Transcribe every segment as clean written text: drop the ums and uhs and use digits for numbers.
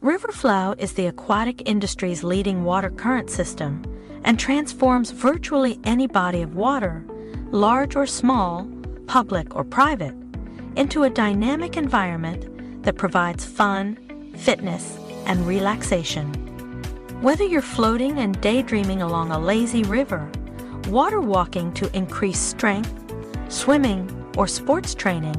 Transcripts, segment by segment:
Riverflow is the aquatic industry's leading water current system and transforms virtually any body of water, large or small, public or private, into a dynamic environment that provides fun, fitness, and relaxation. Whether you're floating and daydreaming along a lazy river, water walking to increase strength, swimming, or sports training,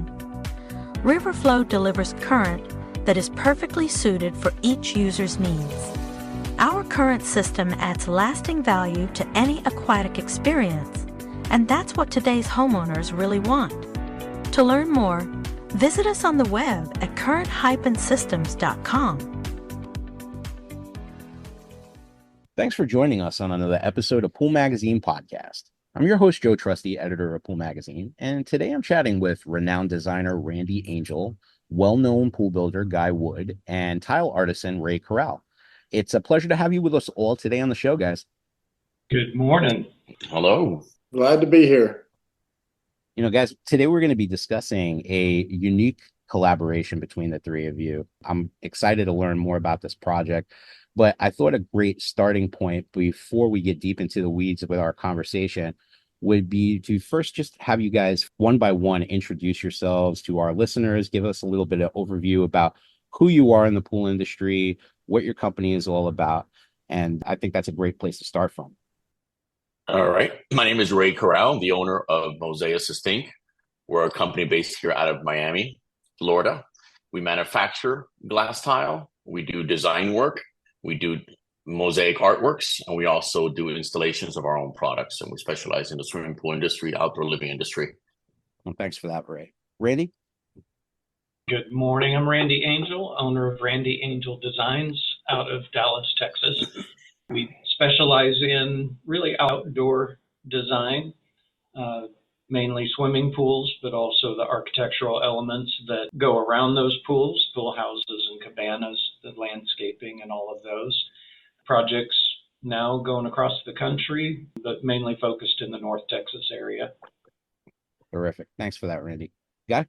Riverflow delivers current that is perfectly suited for each user's needs. Our current system adds lasting value to any aquatic experience, and that's what today's homeowners really want. To learn more, visit us on the web at current-systems.com. Thanks for joining us on another episode of Pool Magazine Podcast. I'm your host, Joe Trusty, editor of Pool Magazine, and today I'm chatting with renowned designer Randy Angel, well-known pool builder Guy Wood, and tile artisan Ray Corral. It's a pleasure to have you with us all today on the show, guys. Good morning. Hello. Glad to be here. You know, guys, today we're going to be discussing a unique collaboration between the three of you. I'm excited to learn more about this project, but I thought a great starting point before we get deep into the weeds with our conversation would be to first just have you guys one by one introduce yourselves to our listeners, give us a little bit of overview about who you are in the pool industry, what your company is all about. And I think that's a great place to start from. All right. My name is Ray Corral, the owner of Mosaicus Inc. We're a company based here out of Miami, Florida. We manufacture glass tile. We do design work. We do mosaic artworks, and we also do installations of our own products. And we specialize in the swimming pool industry, outdoor living industry. Well, thanks for that, Ray. Randy? Good morning. I'm Randy Angel, owner of Randy Angel Designs out of Dallas, Texas. We specialize in really outdoor design, mainly swimming pools, but also the architectural elements that go around those pools, pool houses and cabanas, the landscaping and all of those. Projects now going across the country, but mainly focused in the North Texas area. Terrific. Thanks for that, Randy. Guy?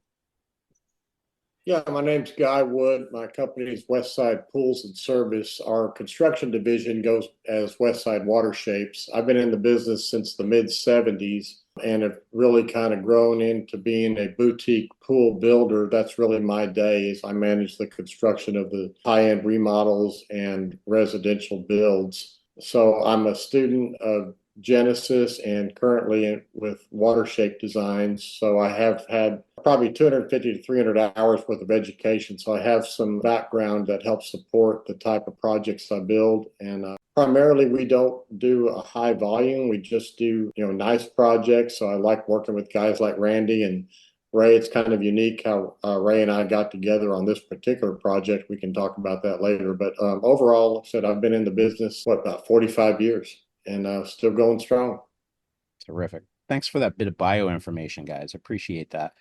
Yeah, my name's Guy Wood. My company is Westside Pools and Service. Our construction division goes as Westside Water Shapes. I've been in the business since the mid-'70s and have really kind of grown into being a boutique pool builder. That's really my days. I manage the construction of the high-end remodels and residential builds. So I'm a student of Genesis and currently with Water Shape Designs. So I have had probably 250 to 300 hours worth of education. So I have some background that helps support the type of projects I build. And primarily we don't do a high volume. We just do, nice projects. So I like working with guys like Randy and Ray. It's kind of unique how Ray and I got together on this particular project. We can talk about that later. But overall, like I said, I've been in the business, about 45 years. And still going strong. Terrific. Thanks for that bit of bio information, guys. Appreciate that.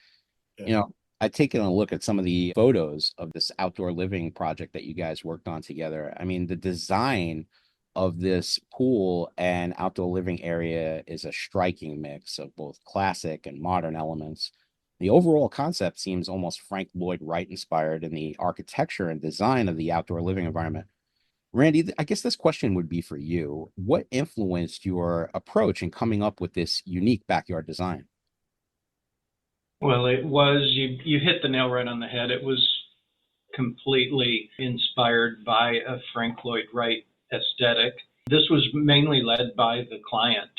Yeah. I've taken a look at some of the photos of this outdoor living project that you guys worked on together. I mean, the design of this pool and outdoor living area is a striking mix of both classic and modern elements. The overall concept seems almost Frank Lloyd Wright inspired in the architecture and design of the outdoor living environment. Randy, I guess this question would be for you. What influenced your approach in coming up with this unique backyard design? Well, it was, you hit the nail right on the head. It was completely inspired by a Frank Lloyd Wright aesthetic. This was mainly led by the client.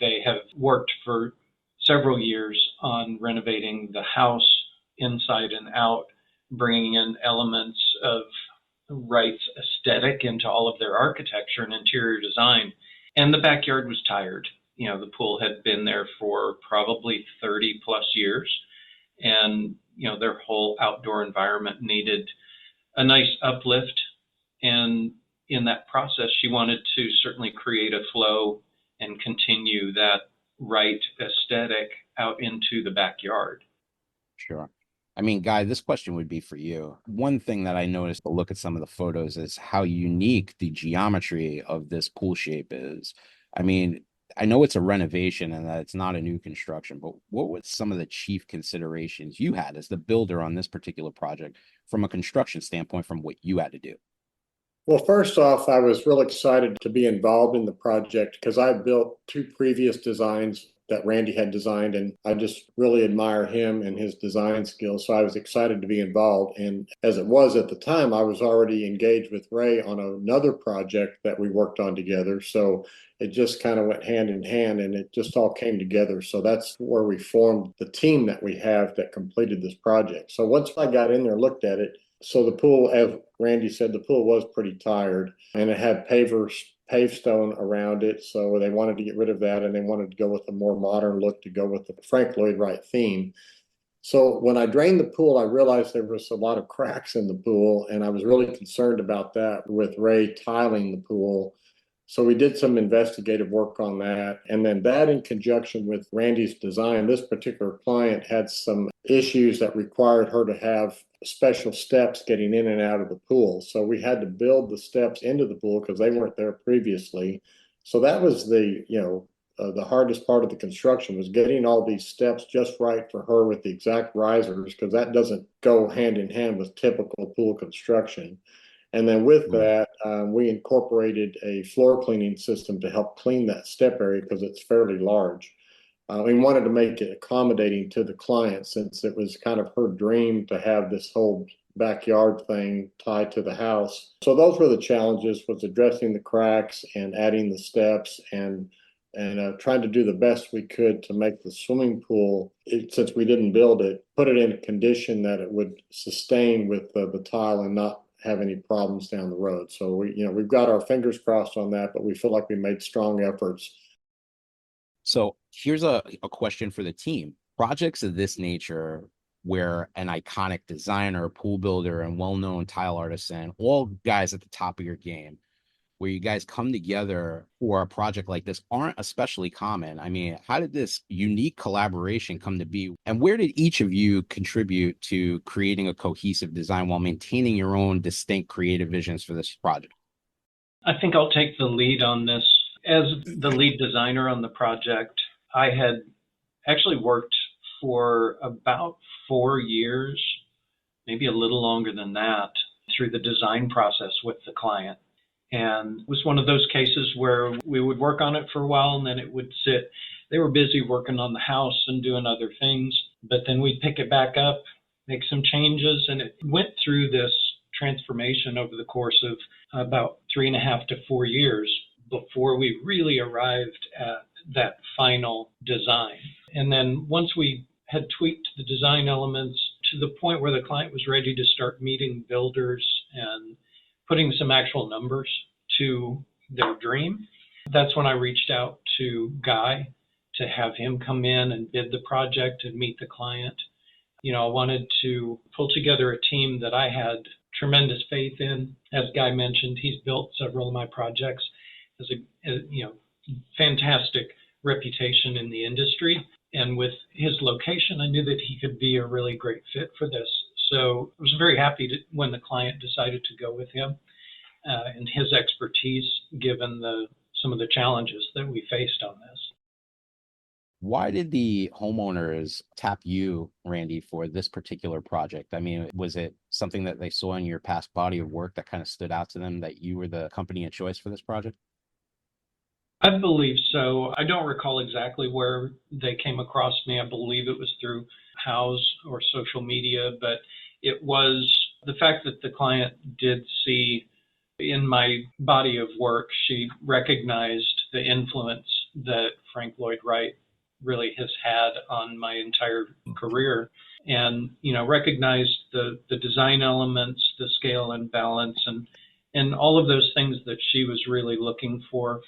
They have worked for several years on renovating the house inside and out, bringing in elements of Wright's aesthetic into all of their architecture and interior design. And the backyard was tired. The pool had been there for probably 30 plus years. And, their whole outdoor environment needed a nice uplift. And in that process, she wanted to certainly create a flow and continue that Wright aesthetic out into the backyard. Sure. I mean, Guy, this question would be for you. One thing that I noticed to look at some of the photos is how unique the geometry of this pool shape is. I mean, I know it's a renovation and that it's not a new construction, but what were some of the chief considerations you had as the builder on this particular project from a construction standpoint from what you had to do? Well, first off, I was real excited to be involved in the project because I built two previous designs that Randy had designed, and I just really admire him and his design skills. So I was excited to be involved. And as it was at the time, I was already engaged with Ray on another project that we worked on together. So it just kind of went hand in hand and it just all came together. So that's where we formed the team that we have that completed this project. So once I got in there and looked at it, so the pool, as Randy said, the pool was pretty tired and it had paved stone around it. So they wanted to get rid of that and they wanted to go with a more modern look to go with the Frank Lloyd Wright theme. So when I drained the pool, I realized there was a lot of cracks in the pool and I was really concerned about that with Ray tiling the pool. So we did some investigative work on that. And then that in conjunction with Randy's design, this particular client had some issues that required her to have special steps getting in and out of the pool. So we had to build the steps into the pool because they weren't there previously. So that was the hardest part of the construction was getting all these steps just right for her with the exact risers, because that doesn't go hand in hand with typical pool construction. And then with that, we incorporated a floor cleaning system to help clean that step area because it's fairly large. We wanted to make it accommodating to the client since it was kind of her dream to have this whole backyard thing tied to the house. So those were the challenges, was addressing the cracks and adding the steps and trying to do the best we could to make the swimming pool, since we didn't build it, put it in a condition that it would sustain with the tile and not have any problems down the road. So we've got our fingers crossed on that, but we feel like we made strong efforts. So here's a question for the team. Projects of this nature, where an iconic designer, pool builder, and well-known tile artisan, all guys at the top of your game, where you guys come together for a project like this, aren't especially common. I mean, how did this unique collaboration come to be? And where did each of you contribute to creating a cohesive design while maintaining your own distinct creative visions for this project? I think I'll take the lead on this. As the lead designer on the project, I had actually worked for about 4 years, maybe a little longer than that, through the design process with the client. And it was one of those cases where we would work on it for a while and then it would sit. They were busy working on the house and doing other things, but then we'd pick it back up, make some changes, and it went through this transformation over the course of about 3.5 to 4 years before we really arrived at that final design. And then once we had tweaked the design elements to the point where the client was ready to start meeting builders and putting some actual numbers to their dream, that's when I reached out to Guy to have him come in and bid the project and meet the client. I wanted to pull together a team that I had tremendous faith in. As Guy mentioned, he's built several of my projects, has a fantastic reputation in the industry. And with his location, I knew that he could be a really great fit for this. So I was very happy when the client decided to go with him and his expertise, given some of the challenges that we faced on this. Why did the homeowners tap you, Randy, for this particular project? I mean, was it something that they saw in your past body of work that kind of stood out to them that you were the company of choice for this project? I believe so. I don't recall exactly where they came across me. I believe it was through House or social media, but it was the fact that the client did see in my body of work, she recognized the influence that Frank Lloyd Wright really has had on my entire career, and recognized the design elements, the scale and balance, and all of those things that she was really looking for.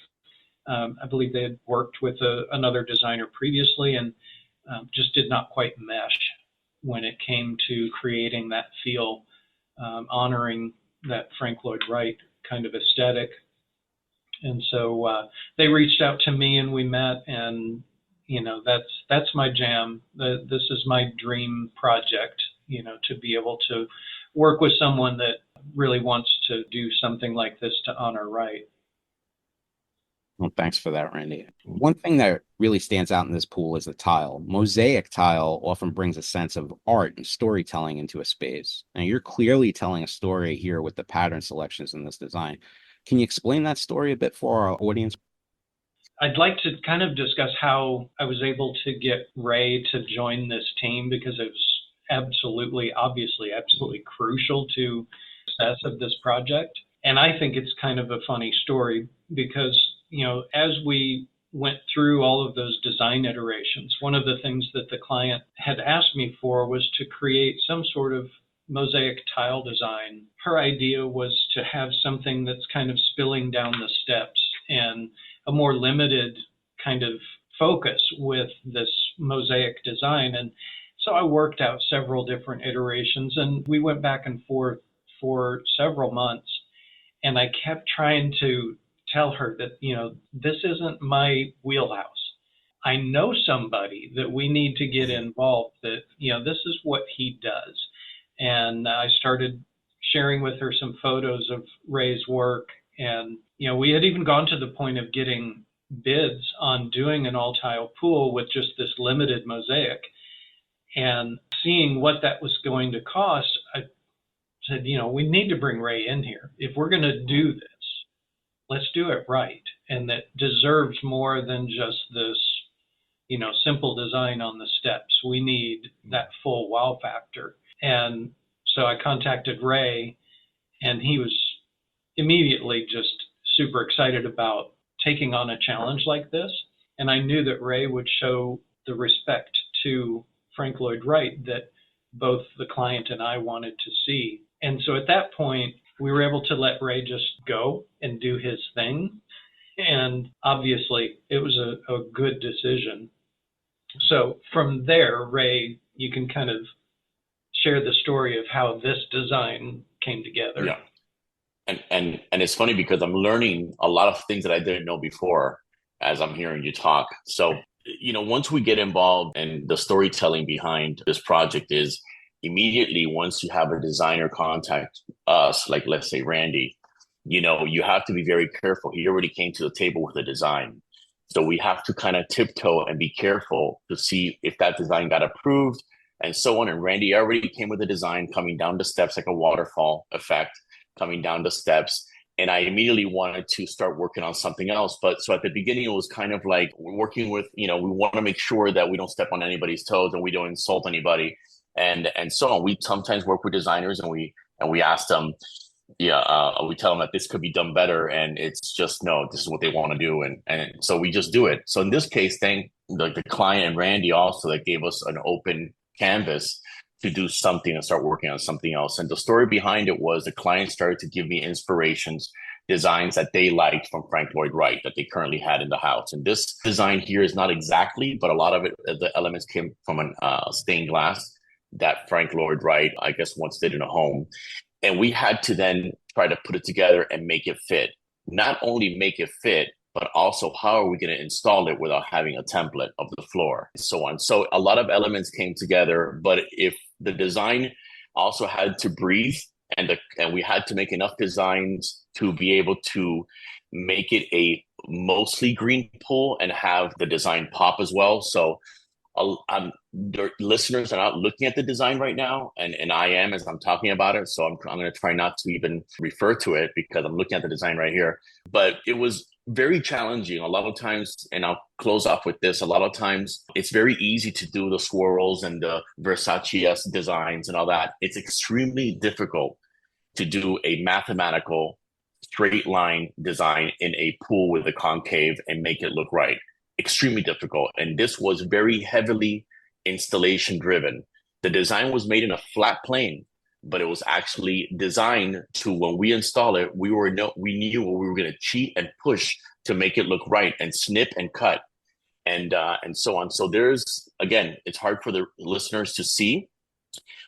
I believe they had worked with another designer previously and just did not quite mesh when it came to creating that feel, honoring that Frank Lloyd Wright kind of aesthetic. And so they reached out to me and we met, and that's my jam. This is my dream project, to be able to work with someone that really wants to do something like this to honor Wright. Well, thanks for that, Randy. One thing that really stands out in this pool is the tile. Mosaic tile often brings a sense of art and storytelling into a space. And you're clearly telling a story here with the pattern selections in this design. Can you explain that story a bit for our audience? I'd like to kind of discuss how I was able to get Ray to join this team because it was obviously, absolutely crucial to the success of this project. And I think it's kind of a funny story because, as we went through all of those design iterations, one of the things that the client had asked me for was to create some sort of mosaic tile design. Her idea was to have something that's kind of spilling down the steps and a more limited kind of focus with this mosaic design. And so I worked out several different iterations and we went back and forth for several months. And I kept trying to tell her that, this isn't my wheelhouse. I know somebody that we need to get involved, that, this is what he does. And I started sharing with her some photos of Ray's work. And, we had even gone to the point of getting bids on doing an all-tile pool with just this limited mosaic. And seeing what that was going to cost, I said, we need to bring Ray in here. If we're going to do this, let's do it right. And that deserves more than just this, simple design on the steps. We need that full wow factor. And so I contacted Ray, and he was immediately just super excited about taking on a challenge like this. And I knew that Ray would show the respect to Frank Lloyd Wright that both the client and I wanted to see. And so at that point, we were able to let Ray just go and do his thing. And obviously, it was a good decision. So from there, Ray, you can kind of share the story of how this design came together. Yeah. And it's funny because I'm learning a lot of things that I didn't know before as I'm hearing you talk. So, once we get involved in the storytelling behind this project is immediately once you have a designer contact us, like let's say Randy, you have to be very careful. He already came to the table with a design. So we have to kind of tiptoe and be careful to see if that design got approved and so on. And Randy already came with a design coming down the steps like a waterfall effect, coming down the steps. And I immediately wanted to start working on something else. But so at the beginning, it was kind of like working with, we want to make sure that we don't step on anybody's toes and we don't insult anybody. And so on. We sometimes work with designers and we ask them, we tell them that this could be done better. And it's just, no, this is what they want to do. And so we just do it. So in this case, thank the client and Randy also that gave us an open canvas to do something and start working on something else. And the story behind it was the client started to give me inspirations, designs that they liked from Frank Lloyd Wright that they currently had in the house. And this design here is not exactly, but a lot of it, the elements came from an stained glass that Frank Lloyd Wright, I guess, once did in a home. And we had to then try to put it together and make it fit. Not only make it fit, but also how are we going to install it without having a template of the floor and so on. So a lot of elements came together, but if the design also had to breathe and we had to make enough designs to be able to make it a mostly green pool and have the design pop as well. So the listeners are not looking at the design right now, and I am as I'm talking about it. So I'm going to try not to even refer to it because I'm looking at the design right here. But it was very challenging a lot of times, and I'll close off with this. A lot of times it's very easy to do the swirls and the Versace designs and all that. It's extremely difficult to do a mathematical straight line design in a pool with a concave and make it look right. Extremely difficult. And this was very heavily installation driven. The design was made in a flat plane, but it was actually designed to, when we install it, we knew what we were going to cheat and push to make it look right and snip and cut and so on. So there's, again, it's hard for the listeners to see,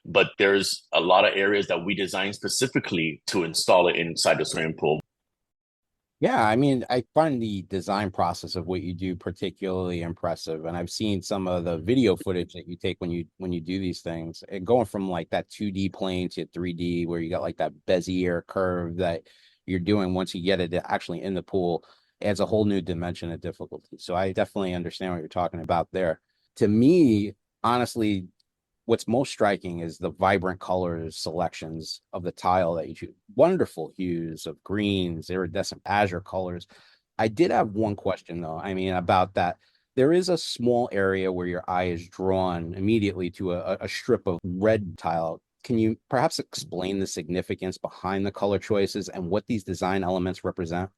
but there's a lot of areas that we designed specifically to install it inside the swimming pool. Yeah, I mean, I find the design process of what you do particularly impressive, and I've seen some of the video footage that you take when you do these things, and going from like that 2D plane to 3D, where you got like that Bezier curve that you're doing once you get it actually in the pool. adds a whole new dimension of difficulty. So I definitely understand what you're talking about there. To me, honestly, what's most striking is the vibrant colors selections of the tile that you choose. Wonderful hues of greens, iridescent azure colors. I did have one question though. I mean, about that. There is a small area where your eye is drawn immediately to a strip of red tile. Can you perhaps explain the significance behind the color choices and what these design elements represent?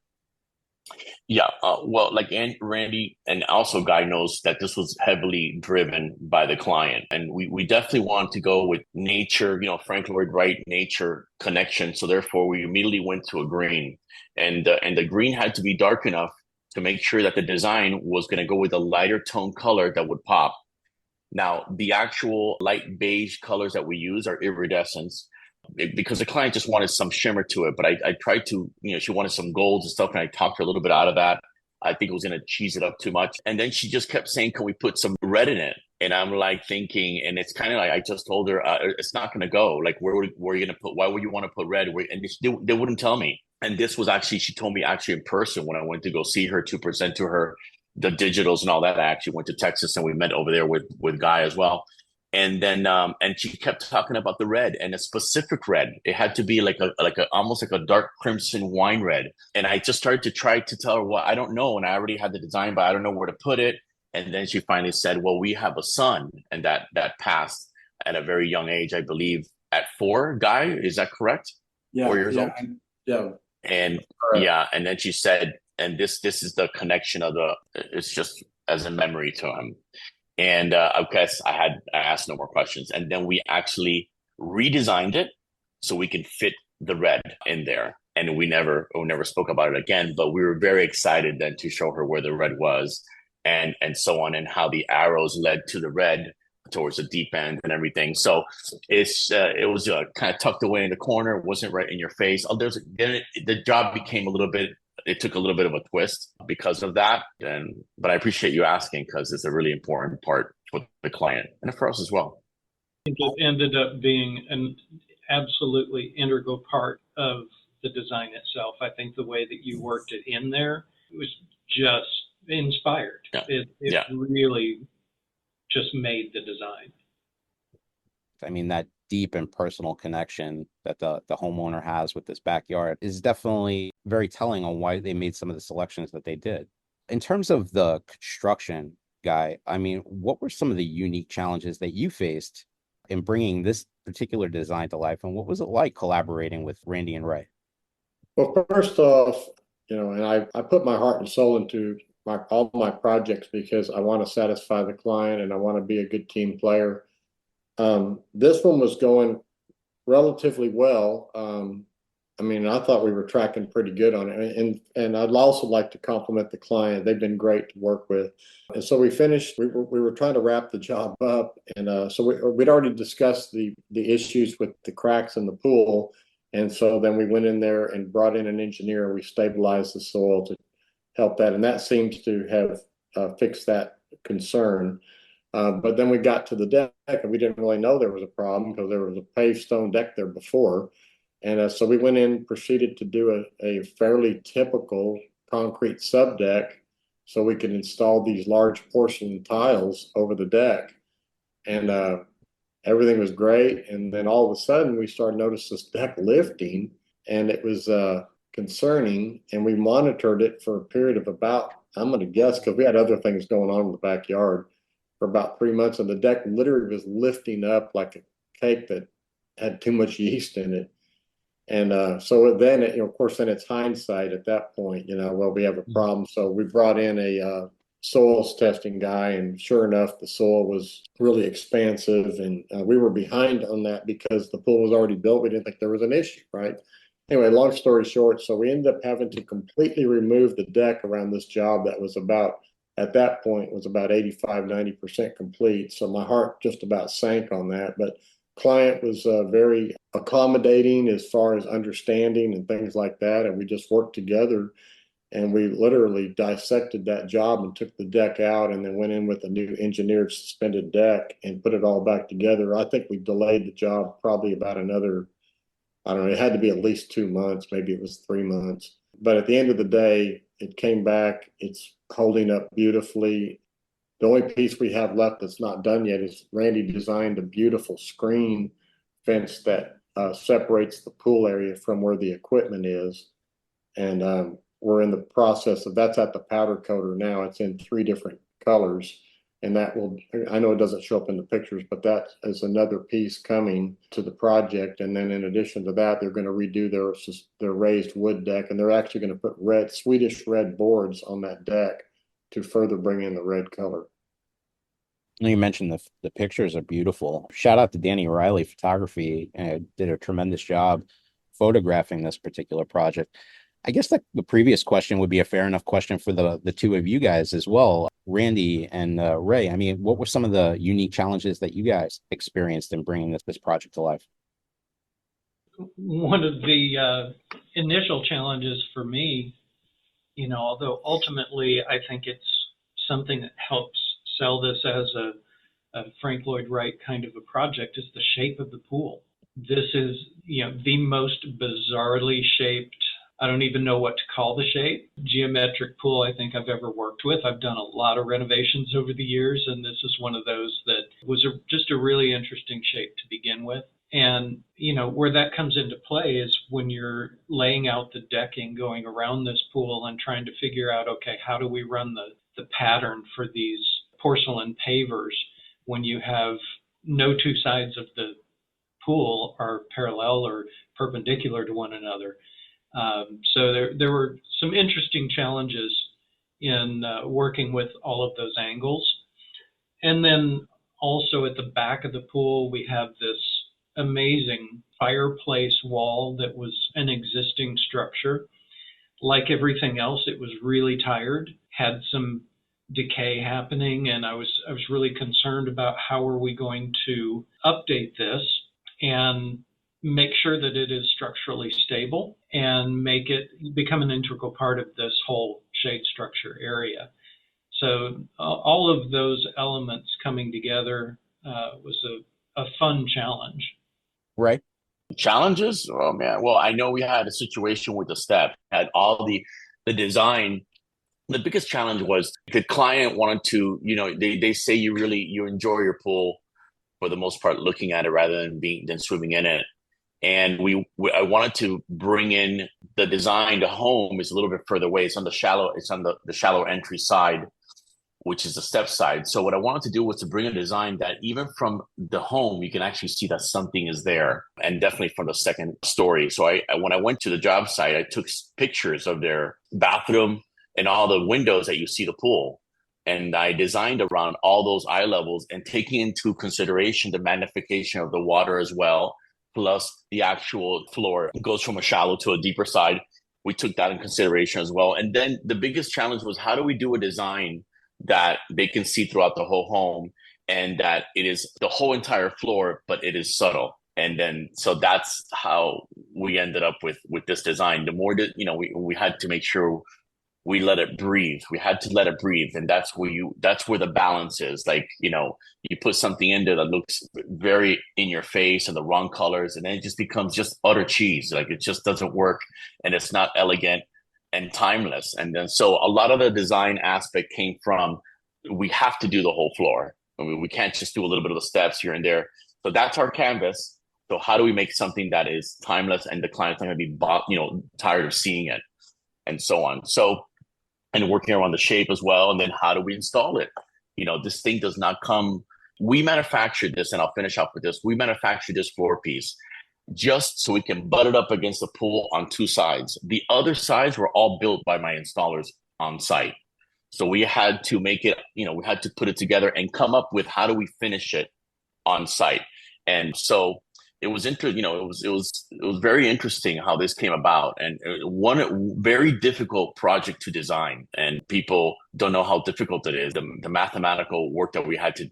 Yeah, well, like Randy and also Guy knows that this was heavily driven by the client, and we definitely wanted to go with nature, Frank Lloyd Wright nature connection. So therefore, we immediately went to a green, and the green had to be dark enough to make sure that the design was going to go with a lighter tone color that would pop. Now, the actual light beige colors that we use are iridescents because the client just wanted some shimmer to it. But I tried to, she wanted some golds and stuff, and I talked her a little bit out of that. I think it was going to cheese it up too much. And then she just kept saying, can we put some red in it? And I'm like thinking, and it's kind of like I just told her, it's not going to go. Like, where are you going to put, why would you want to put red? And they wouldn't tell me. And this was actually, she told me actually in person when I went to go see her to present to her the digitals and all that. I actually went to Texas and we met over there with Guy as well. And then and she kept talking about the red and a specific red. It had to be like a almost like a dark crimson wine red. And I just started to try to tell her, well, I don't know. And I already had the design, but I don't know where to put it. And then she finally said, well, we have a son, and that passed at a very young age, I believe at 4. Guy, is that correct? Yeah, 4 years old. Yeah. And and then she said, and this is the connection of it's just as a memory to him. And I guess I asked no more questions. And then we actually redesigned it so we can fit the red in there. And we never spoke about it again, but we were very excited then to show her where the red was and so on, and how the arrows led to the red towards the deep end and everything. So it was kind of tucked away in the corner. It wasn't right in your face. The job became it took a little bit of a twist because of that. But I appreciate you asking, because it's a really important part for the client and for us as well. I think it ended up being an absolutely integral part of the design itself. I think the way that you worked it in there was just inspired. Yeah. It really just made the design. I mean, that deep and personal connection that the homeowner has with this backyard is definitely very telling on why they made some of the selections that they did. In terms of the construction, Guy, I mean, what were some of the unique challenges that you faced in bringing this particular design to life, and what was it like collaborating with Randy and Ray? Well, first off, and I put my heart and soul into all my projects because I want to satisfy the client and I want to be a good team player. This one was going relatively well. I mean, I thought we were tracking pretty good on it, and I'd also like to compliment the client. They've been great to work with. And so we finished. We were trying to wrap the job up, and so we'd already discussed the issues with the cracks in the pool, and so then we went in there and brought in an engineer, and we stabilized the soil to help that, and that seems to have fixed that concern. But then we got to the deck, and we didn't really know there was a problem because there was a paved stone deck there before. And so we went in, proceeded to do a fairly typical concrete subdeck so we could install these large porcelain tiles over the deck. And everything was great. And then all of a sudden, we started noticing this deck lifting, and it was concerning. And we monitored it for a period of about, I'm going to guess, because we had other things going on in the backyard, for about 3 months. And the deck literally was lifting up like a cake that had too much yeast in it. And so then, of course, then it's hindsight at that point, well, we have a problem. So we brought in a soils testing guy, and sure enough, the soil was really expansive. And we were behind on that because the pool was already built. We didn't think there was an issue, right? Anyway, long story short, so we ended up having to completely remove the deck around this job that was at that point, was about 85–90% complete. So my heart just about sank on that. But client was very accommodating as far as understanding and things like that. And we just worked together, and we literally dissected that job and took the deck out, and then went in with a new engineered suspended deck and put it all back together. I think we delayed the job probably about another, I don't know, it had to be at least 2 months. Maybe it was 3 months. But at the end of the day, it came back. It's holding up beautifully. The only piece we have left that's not done yet is Randy designed a beautiful screen fence that separates the pool area from where the equipment is. And we're in the process of that's at the powder coater now. It's in 3 different colors. And that will, I know it doesn't show up in the pictures, but that is another piece coming to the project. And then in addition to that, they're going to redo their raised wood deck, and they're actually going to put Swedish red boards on that deck to further bring in the red color. You mentioned the pictures are beautiful. Shout out to Danny Riley Photography. Did a tremendous job photographing this particular project. I guess the previous question would be a fair enough question for the two of you guys as well, Randy and Ray. I mean, what were some of the unique challenges that you guys experienced in bringing this project to life? One of the initial challenges for me, although ultimately I think it's something that helps sell this as a Frank Lloyd Wright kind of a project, is the shape of the pool. This is, the most bizarrely shaped, I don't even know what to call the shape, geometric pool I think I've ever worked with. I've done a lot of renovations over the years, and this is one of those that was just a really interesting shape to begin with. And, where that comes into play is when you're laying out the decking going around this pool and trying to figure out, okay, how do we run the pattern for these porcelain pavers when you have no 2 sides of the pool are parallel or perpendicular to one another. So there were some interesting challenges in working with all of those angles. And then also at the back of the pool, we have this amazing fireplace wall that was an existing structure. Like everything else, it was really tired, had some decay happening, and I was really concerned about how are we going to update this and make sure that it is structurally stable and make it become an integral part of this whole shade structure area. So all of those elements coming together was a fun challenge. Right. Challenges? Oh man. Well, I know we had a situation with the step, had all the design. The biggest challenge was the client wanted to, they say you enjoy your pool for the most part looking at it rather than swimming in it. And I wanted to bring in the design. The home is a little bit further away. It's on the shallow entry side, which is the step side. So what I wanted to do was to bring a design that even from the home, you can actually see that something is there, and definitely from the second story. So when I went to the job site, I took pictures of their bathroom and all the windows that you see the pool. And I designed around all those eye levels and taking into consideration the magnification of the water as well, plus the actual floor goes from a shallow to a deeper side. We took that in consideration as well. And then the biggest challenge was, how do we do a design that they can see throughout the whole home and that it is the whole entire floor, but it is subtle. And then, so that's how we ended up with this design. The more that, we had to make sure we let it breathe. We had to let it breathe. And that's where the balance is. Like, you put something in there that looks very in your face and the wrong colors, and then it just becomes just utter cheese. Like, it just doesn't work and it's not elegant and timeless. And then, so a lot of the design aspect came from, we have to do the whole floor. I mean, we can't just do a little bit of the steps here and there. So that's our canvas. So how do we make something that is timeless and the client's not going to be, tired of seeing it, and so on. So, and working around the shape as well. And then how do we install it? This thing does not come, we manufactured this, and I'll finish up with this. We manufactured this floor piece just so we can butt it up against the pool on 2 sides. The other sides were all built by my installers on site. So we had to make it, we had to put it together and come up with how do we finish it on site. And so it was it was very interesting how this came about, and one very difficult project to design, and people don't know how difficult it is. The mathematical work that we had to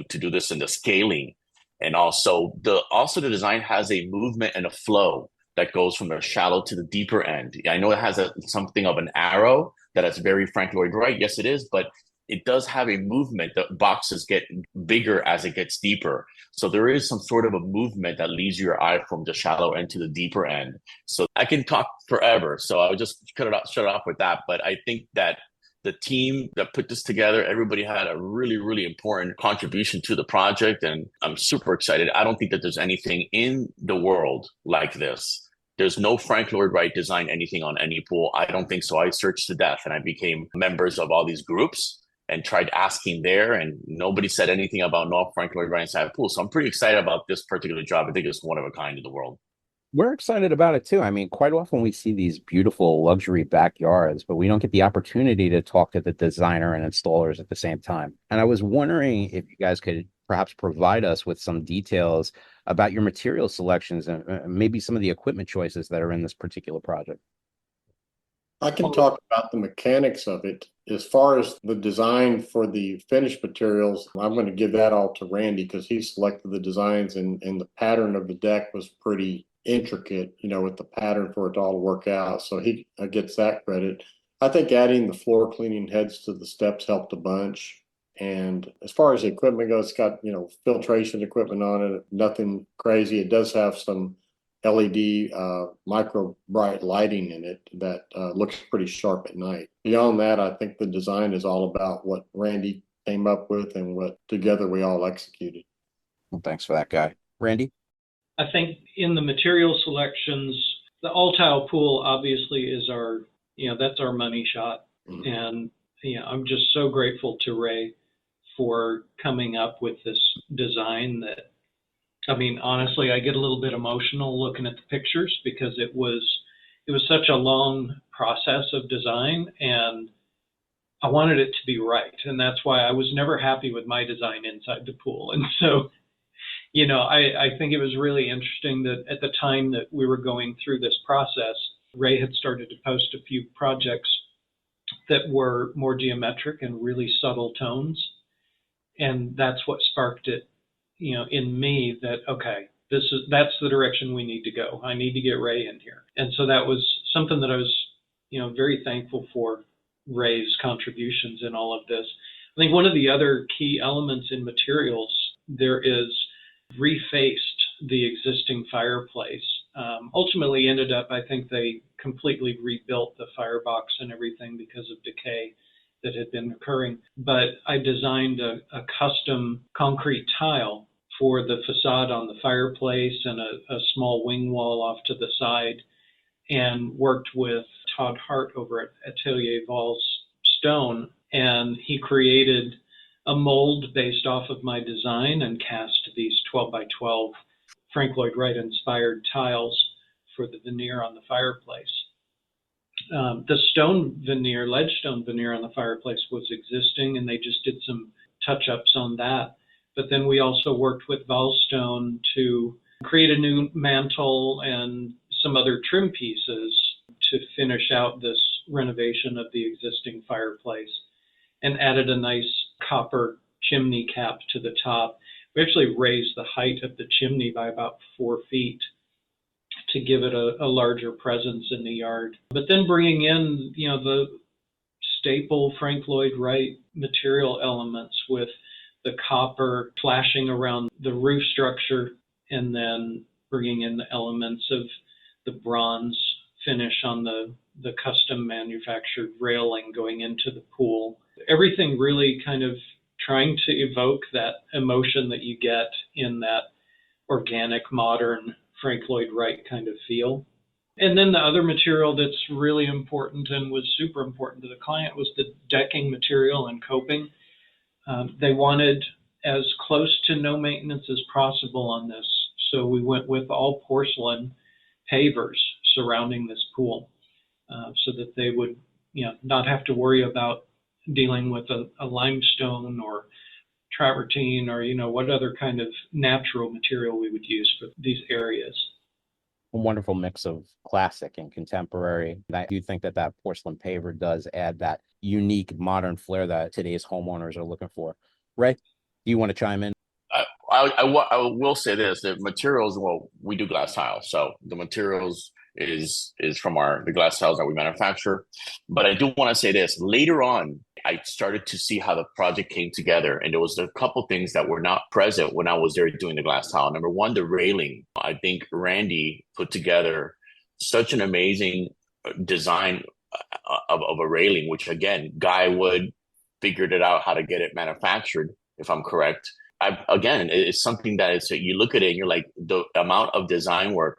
do this, and the scaling, and also the design has a movement and a flow that goes from the shallow to the deeper end. I know it has something of an arrow that is very Frank Lloyd Wright. Yes, it is, but it does have a movement. The boxes get bigger as it gets deeper. So there is some sort of a movement that leads your eye from the shallow end to the deeper end. So I can talk forever. So I would just shut it off with that. But I think that the team that put this together, everybody had a really, really important contribution to the project. And I'm super excited. I don't think that there's anything in the world like this. There's no Frank Lloyd Wright design anything on any pool. I don't think so. I searched to death and I became members of all these groups and tried asking there, and nobody said anything about no Frank Lloyd Wright inside a pool. So I'm pretty excited about this particular job. I think it's one of a kind in the world. We're excited about it too. I mean, quite often we see these beautiful luxury backyards, but we don't get the opportunity to talk to the designer and installers at the same time. And I was wondering if you guys could perhaps provide us with some details about your material selections and maybe some of the equipment choices that are in this particular project. I can talk about the mechanics of it. As far as the design for the finished materials, I'm going to give that all to Randy because he selected the designs, and the pattern of the deck was pretty intricate, with the pattern for it all to work out. So he gets that credit. I think adding the floor cleaning heads to the steps helped a bunch. And as far as the equipment goes, it's got, filtration equipment on it, nothing crazy. It does have some LED micro bright lighting in it that looks pretty sharp at night. Beyond that, I think the design is all about what Randy came up with and what together we all executed. Well, thanks for that, Guy. Randy? I think in the material selections, the all-tile pool obviously is our, that's our money shot. Mm-hmm. And, I'm just so grateful to Ray for coming up with this design that, honestly, I get a little bit emotional looking at the pictures because it was such a long process of design, and I wanted it to be right. And that's why I was never happy with my design inside the pool. And so, I think it was really interesting that at the time that we were going through this process, Ray had started to post a few projects that were more geometric and really subtle tones. And that's what sparked it, in me that, okay, that's the direction we need to go. I need to get Ray in here. And so that was something that I was, very thankful for Ray's contributions in all of this. I think one of the other key elements in materials, there is refaced the existing fireplace. Ultimately ended up, I think they completely rebuilt the firebox and everything because of decay that had been occurring. But I designed a custom concrete tile for the facade on the fireplace and a small wing wall off to the side, and worked with Todd Hart over at Atelier Val's Stone. And he created a mold based off of my design and cast these 12 by 12 Frank Lloyd Wright inspired tiles for the veneer on the fireplace. The stone veneer, ledgestone veneer on the fireplace was existing, and they just did some touch-ups on that. But then we also worked with Valstone to create a new mantle and some other trim pieces to finish out this renovation of the existing fireplace, and added a nice copper chimney cap to the top. We actually raised the height of the chimney by about 4 feet to give it a larger presence in the yard. But then bringing in, the staple Frank Lloyd Wright material elements with the copper flashing around the roof structure, and then bringing in the elements of the bronze finish on the custom manufactured railing going into the pool. Everything really kind of trying to evoke that emotion that you get in that organic, modern Frank Lloyd Wright kind of feel. And then the other material that's really important and was super important to the client was the decking material and coping. They wanted as close to no maintenance as possible on this. So we went with all porcelain pavers surrounding this pool, so that they would, not have to worry about dealing with a limestone or travertine or, what other kind of natural material we would use for these areas. A wonderful mix of classic and contemporary. I do think that porcelain paver does add that unique modern flair that today's homeowners are looking for. Ray, do you want to chime in? I will say this: the materials. Well, we do glass tiles, so the materials is from the glass tiles that we manufacture. But I do want to say this: later on I started to see how the project came together. And there was a couple things that were not present when I was there doing the glass tile. Number one, the railing. I think Randy put together such an amazing design of a railing, which again, Guy Wood figured it out how to get it manufactured, if I'm correct. Again, it's something that you look at it and you're like, the amount of design work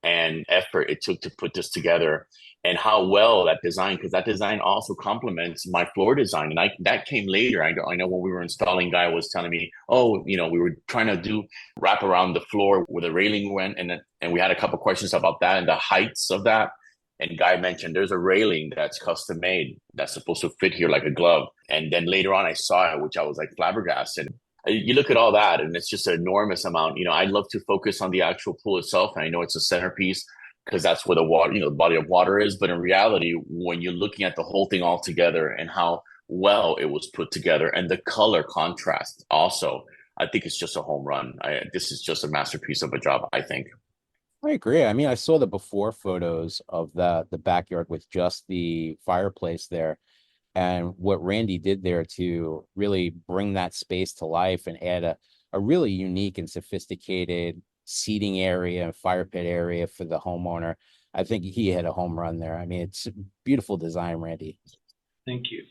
and effort it took to put this together, and how well that design, because that design also complements my floor design. And that came later. I know when we were installing, Guy was telling me, oh, we were trying to wrap around the floor where the railing went, and we had a couple questions about that and the heights of that. And Guy mentioned there's a railing that's custom made that's supposed to fit here like a glove. And then later on, I saw it, which I was like flabbergasted. You look at all that, and it's just an enormous amount. I love to focus on the actual pool itself, and I know it's a centerpiece because that's where the water, the body of water is. But in reality, when you're looking at the whole thing all together and how well it was put together, and the color contrast also, I think it's just a home run. This is just a masterpiece of a job, I think. I agree. I mean, I saw the before photos of the backyard with just the fireplace there, and what Randy did there to really bring that space to life and add a really unique and sophisticated seating area and fire pit area for the homeowner. I think he had a home run there. I mean, it's a beautiful design, Randy. Thank you.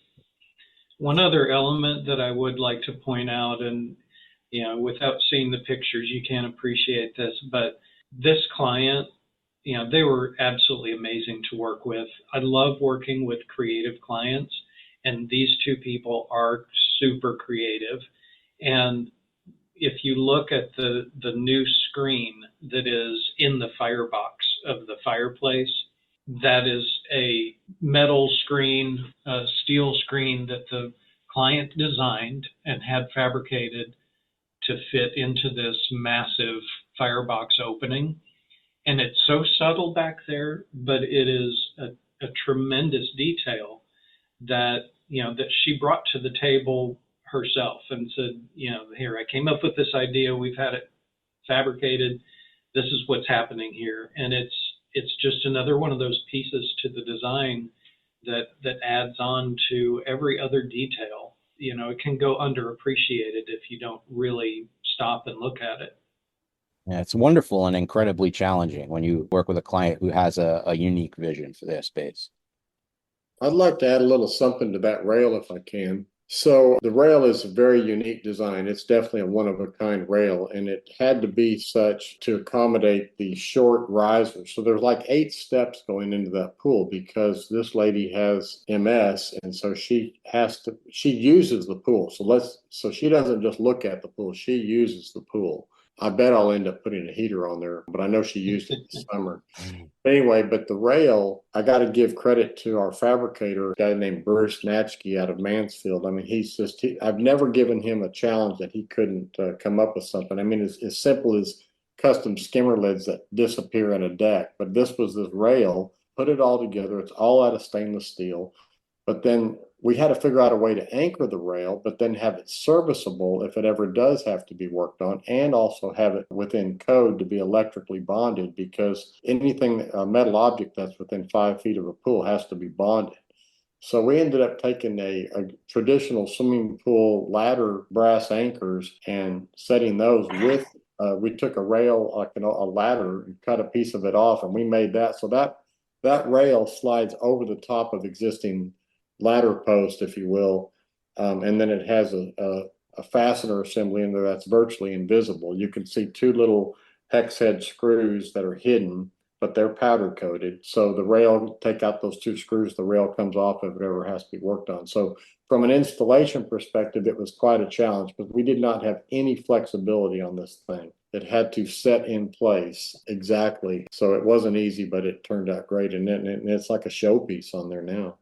One other element that I would like to point out, and without seeing the pictures, you can't appreciate this, but this client, they were absolutely amazing to work with. I love working with creative clients, and these two people are super creative. And if you look at the new screen that is in the firebox of the fireplace, that is a metal screen, a steel screen that the client designed and had fabricated to fit into this massive firebox opening. And it's so subtle back there, but it is a tremendous detail that that she brought to the table herself and said, here, I came up with this idea, we've had it fabricated, this is what's happening here. And it's just another one of those pieces to the design that adds on to every other detail. It can go underappreciated if you don't really stop and look at it. Yeah, it's wonderful and incredibly challenging when you work with a client who has a unique vision for their space. I'd like to add a little something to that rail if I can. So the rail is a very unique design. It's definitely a one-of-a-kind rail, and it had to be such to accommodate the short riser. So there's like 8 steps going into that pool because this lady has MS, and so she uses the pool. So she doesn't just look at the pool, she uses the pool. I bet I'll end up putting a heater on there, but I know she used it this summer. Anyway, but the rail, I got to give credit to our fabricator, a guy named Bruce Natchke out of Mansfield. I mean, I've never given him a challenge that he couldn't come up with something. I mean, it's as simple as custom skimmer lids that disappear in a deck. But this rail, put it all together. It's all out of stainless steel. But then we had to figure out a way to anchor the rail, but then have it serviceable if it ever does have to be worked on, and also have it within code to be electrically bonded, because anything, a metal object that's within 5 feet of a pool has to be bonded. So we ended up taking a traditional swimming pool ladder brass anchors and setting those with, we took a rail, like a ladder, and cut a piece of it off, and we made that. So that rail slides over the top of existing ladder post, if you will, and then it has a fastener assembly in there that's virtually invisible. You can see 2 little hex head screws that are hidden, but they're powder coated. So the rail, take out those 2 screws, the rail comes off if it ever has to be worked on. So from an installation perspective, it was quite a challenge, but we did not have any flexibility on this thing. It had to set in place exactly. So it wasn't easy, but it turned out great. And it's like a showpiece on there now.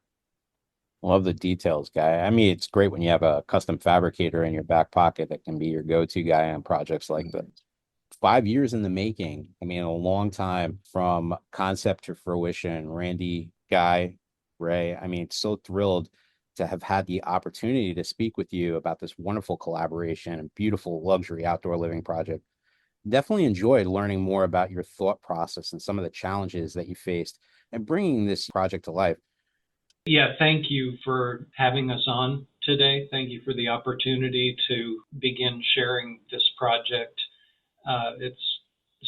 Love the details, Guy. I mean, it's great when you have a custom fabricator in your back pocket that can be your go-to guy on projects like this. 5 years in the making. I mean, a long time from concept to fruition. Randy, Guy, Ray, I mean, so thrilled to have had the opportunity to speak with you about this wonderful collaboration and beautiful luxury outdoor living project. Definitely enjoyed learning more about your thought process and some of the challenges that you faced and bringing this project to life. Yeah, thank you for having us on today. Thank you for the opportunity to begin sharing this project. It's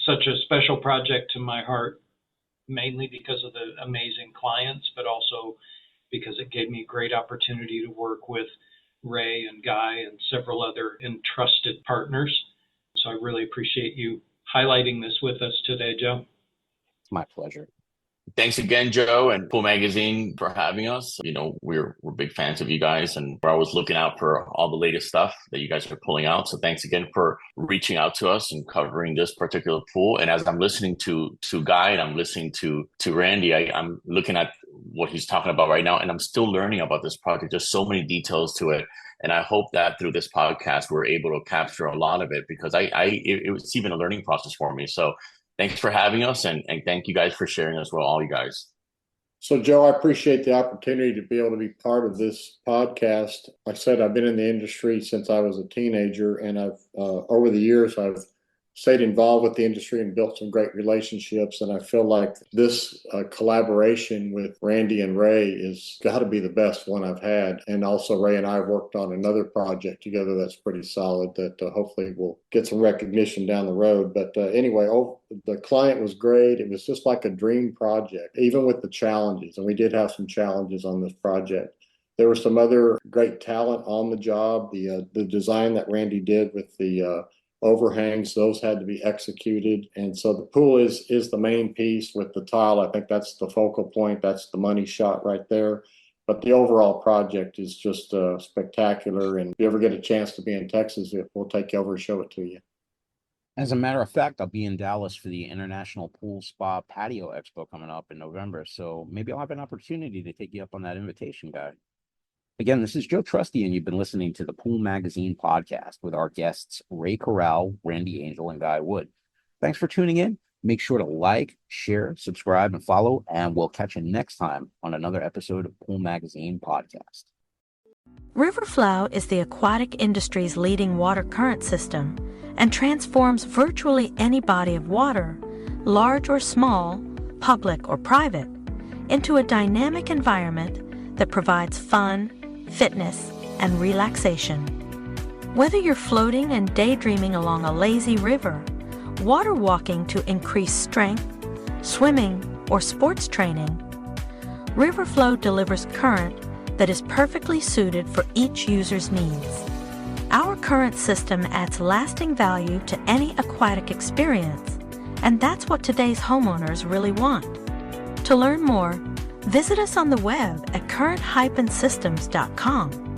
such a special project to my heart, mainly because of the amazing clients, but also because it gave me a great opportunity to work with Ray and Guy and several other entrusted partners. So I really appreciate you highlighting this with us today, Joe. It's my pleasure. Thanks again, Joe and Pool Magazine for having us. We're big fans of you guys, and we're always looking out for all the latest stuff that you guys are pulling out. So thanks again for reaching out to us and covering this particular pool. And as I'm listening to Guy and I'm listening to Randy, I'm looking at what he's talking about right now, and I'm still learning about this project. There's so many details to it. And I hope that through this podcast, we're able to capture a lot of it, because it was even a learning process for me. So thanks for having us, and thank you guys for sharing as well, all you guys. So, Joe, I appreciate the opportunity to be able to be part of this podcast. Like I said, I've been in the industry since I was a teenager, and over the years, I've stayed involved with the industry and built some great relationships. And I feel like this collaboration with Randy and Ray is got to be the best one I've had. And also, Ray and I worked on another project together that's pretty solid that hopefully will get some recognition down the road. But anyway, the client was great. It was just like a dream project, even with the challenges. And we did have some challenges on this project. There was some other great talent on the job. The design that Randy did with the overhangs, those had to be executed. And so the pool is the main piece with the tile. I think that's the focal point. That's the money shot right there. But the overall project is just spectacular. And if you ever get a chance to be in Texas, we'll take you over and show it to you. As a matter of fact, I'll be in Dallas for the International Pool Spa Patio Expo coming up in November. So maybe I'll have an opportunity to take you up on that invitation, Guy. Again, this is Joe Trusty, and you've been listening to the Pool Magazine podcast with our guests, Ray Corral, Randy Angel, and Guy Wood. Thanks for tuning in. Make sure to like, share, subscribe, and follow, and we'll catch you next time on another episode of Pool Magazine podcast. Riverflow is the aquatic industry's leading water current system and transforms virtually any body of water, large or small, public or private, into a dynamic environment that provides fun, fitness, and relaxation. Whether you're floating and daydreaming along a lazy river, water walking to increase strength, swimming, or sports training, Riverflow delivers current that is perfectly suited for each user's needs. Our current system adds lasting value to any aquatic experience, and that's what today's homeowners really want. To learn more, visit us on the web at current-systems.com.